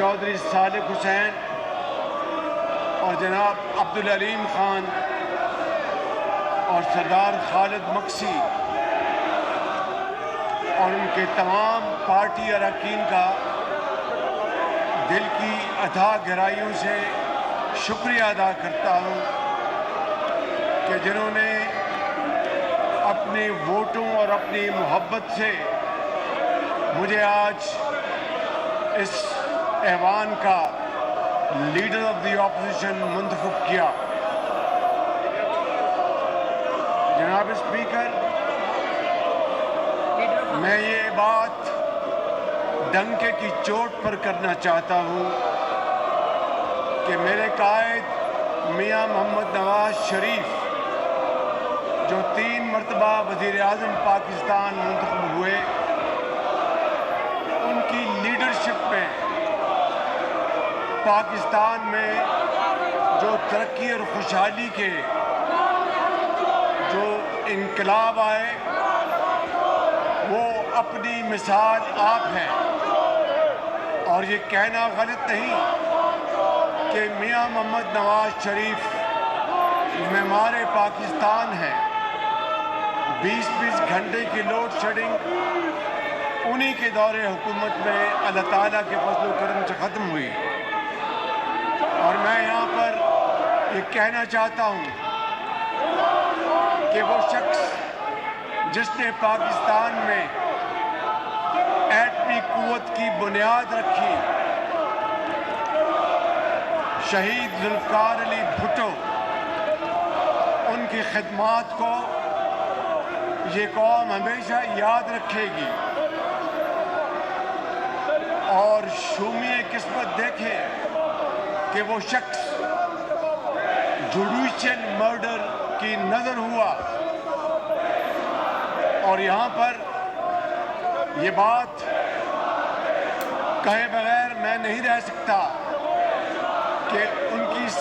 چودھری صالح حسین اور جناب عبدالعلیم خان اور سردار خالد مکسی اور ان کے تمام پارٹی اراکین کا دل کی اتھاہ گہرائیوں سے شکریہ ادا کرتا ہوں کہ جنہوں نے اپنے ووٹوں اور اپنی محبت سے مجھے آج اس ایوان کا لیڈر آف دی اپوزیشن منتخب کیا۔ جناب اسپیکر، میں یہ بات ڈنکے کی چوٹ پر کرنا چاہتا ہوں کہ میرے قائد میاں محمد نواز شریف جو 3 مرتبہ وزیر اعظم پاکستان منتخب ہوئے، ان کی لیڈرشپ میں پاکستان میں جو ترقی اور خوشحالی کے جو انقلاب آئے وہ اپنی مثال آپ ہیں، اور یہ کہنا غلط نہیں کہ میاں محمد نواز شریف معمار پاکستان ہیں۔ 20 گھنٹے کی لوڈ شیڈنگ انہی کے دور حکومت میں اللہ تعالیٰ کے فضل و کرم سے ختم ہوئی، اور میں یہاں پر یہ کہنا چاہتا ہوں کہ وہ شخص جس نے پاکستان میں ایٹمی قوت کی بنیاد رکھی، شہید ذوالفقار علی بھٹو، ان کی خدمات کو یہ قوم ہمیشہ یاد رکھے گی، اور شومیِ قسمت دیکھیں کہ وہ شخص جوڈیشل مرڈر کی نظر ہوا، اور یہاں پر یہ بات کہے بغیر میں نہیں رہ سکتا کہ ان کی